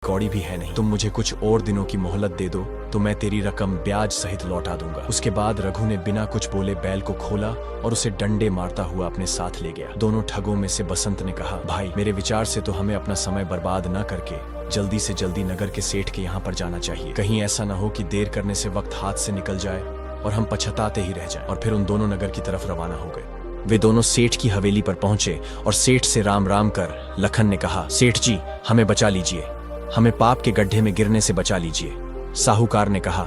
कौड़ी भी है नहीं। तुम मुझे कुछ और दिनों की मोहलत दे दो तो मैं तेरी रकम ब्याज सहित लौटा दूंगा। उसके बाद रघु ने बिना कुछ बोले बैल को खोला और उसे डंडे मारता हुआ अपने साथ ले गया। दोनों ठगों में से बसंत ने कहा, भाई मेरे विचार से तो हमें अपना समय बर्बाद न करके जल्दी से जल्दी नगर के सेठ के यहाँ पर जाना चाहिए। कहीं ऐसा न हो कि देर करने से वक्त हाथ से निकल जाए और हम पछताते ही रह जाएं। और फिर उन दोनों नगर की तरफ रवाना हो गए। वे दोनों सेठ की हवेली पर पहुंचे और सेठ से राम राम कर लखन ने कहा, सेठ जी हमें बचा लीजिए, हमें पाप के गड्ढे में गिरने से बचा लीजिए। साहूकार ने कहा,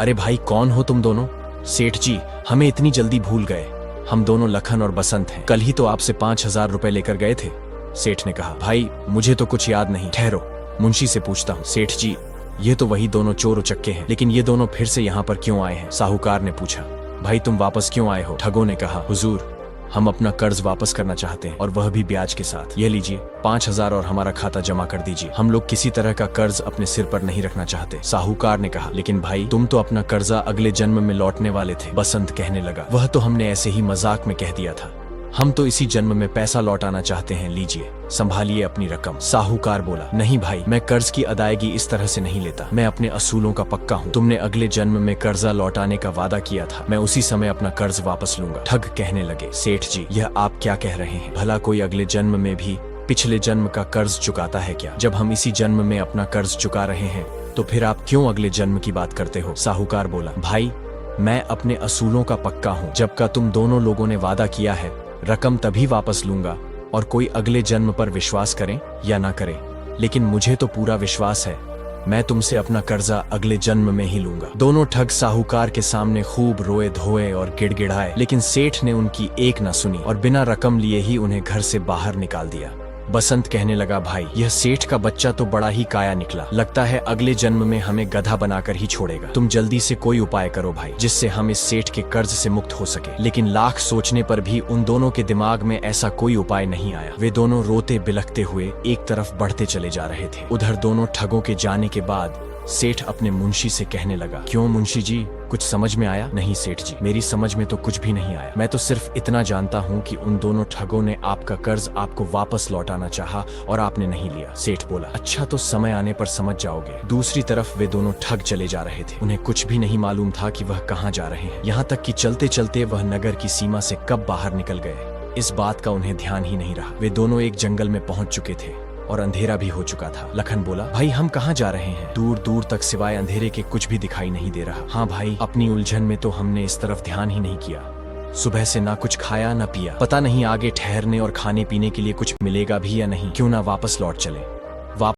अरे भाई कौन हो तुम दोनों? सेठ जी हमें इतनी जल्दी भूल गए, हम दोनों लखन और बसंत हैं, कल ही तो आपसे 5,000 रुपए लेकर गए थे। सेठ ने कहा, भाई मुझे तो कुछ याद नहीं, ठहरो मुंशी से पूछता हूँ। सेठ जी ये तो वही दोनों चोर उचक्के हैं, लेकिन ये दोनों फिर से यहाँ पर क्यों आए हैं? साहूकार ने पूछा, भाई तुम वापस क्यों आए हो? ठगों ने कहा, हुजूर हम अपना कर्ज वापस करना चाहते हैं और वह भी ब्याज के साथ। ये लीजिए 5,000 और हमारा खाता जमा कर दीजिए। हम लोग किसी तरह का कर्ज अपने सिर पर नहीं रखना चाहते। साहूकार ने कहा, लेकिन भाई तुम तो अपना कर्जा अगले जन्म में लौटने वाले थे। बसंत कहने लगा, वह तो हमने ऐसे ही मजाक में कह दिया था, हम तो इसी जन्म में पैसा लौटाना चाहते हैं, लीजिए संभालिए अपनी रकम। साहूकार बोला, नहीं भाई मैं कर्ज की अदायगी इस तरह से नहीं लेता, मैं अपने असूलों का पक्का हूँ। तुमने अगले जन्म में कर्जा लौटाने का वादा किया था, मैं उसी समय अपना कर्ज वापस लूंगा। ठग कहने लगे, सेठ जी यह आप क्या कह रहे हैं? भला कोई अगले जन्म में भी पिछले जन्म का कर्ज चुकाता है क्या? जब हम इसी जन्म में अपना कर्ज चुका रहे हैं तो फिर आप क्यों अगले जन्म की बात करते हो? साहूकार बोला, भाई मैं अपने असूलों का पक्का हूँ, जब का तुम दोनों लोगों ने वादा किया है रकम तभी वापस लूंगा, और कोई अगले जन्म पर विश्वास करें या ना करें, लेकिन मुझे तो पूरा विश्वास है मैं तुमसे अपना कर्जा अगले जन्म में ही लूंगा। दोनों ठग साहूकार के सामने खूब रोए धोए और गिड़गिड़ाए, लेकिन सेठ ने उनकी एक न सुनी और बिना रकम लिए ही उन्हें घर से बाहर निकाल दिया। बसंत कहने लगा, भाई यह सेठ का बच्चा तो बड़ा ही काया निकला, लगता है अगले जन्म में हमें गधा बनाकर ही छोड़ेगा। तुम जल्दी से कोई उपाय करो भाई, जिससे हम इस सेठ के कर्ज से मुक्त हो सके। लेकिन लाख सोचने पर भी उन दोनों के दिमाग में ऐसा कोई उपाय नहीं आया। वे दोनों रोते बिलखते हुए एक तरफ बढ़ते चले जा रहे थे। उधर दोनों ठगों के जाने के बाद सेठ अपने मुंशी से कहने लगा, क्यों मुंशी जी कुछ समझ में आया? नहीं सेठ जी मेरी समझ में तो कुछ भी नहीं आया, मैं तो सिर्फ इतना जानता हूँ कि उन दोनों ठगों ने आपका कर्ज आपको वापस लौटाना चाहा और आपने नहीं लिया। सेठ बोला, अच्छा तो समय आने पर समझ जाओगे। दूसरी तरफ वे दोनों ठग चले जा रहे थे, उन्हें कुछ भी नहीं मालूम था कि वह कहाँ जा रहे हैं, यहाँ तक कि चलते चलते वह नगर की सीमा से कब बाहर निकल गए इस बात का उन्हें ध्यान ही नहीं रहा। वे दोनों एक जंगल में पहुंच चुके थे और अंधेरा भी हो चुका था। लखन बोला, भाई हम कहाँ जा रहे हैं? दूर दूर तक सिवाय अंधेरे के कुछ भी दिखाई नहीं दे रहा। हाँ भाई अपनी उलझन में तो हमने इस तरफ ध्यान ही नहीं किया, सुबह से ना कुछ खाया ना पिया, पता नहीं आगे ठहरने और खाने पीने के लिए कुछ मिलेगा भी या नहीं, क्यों ना वापस लौट चले।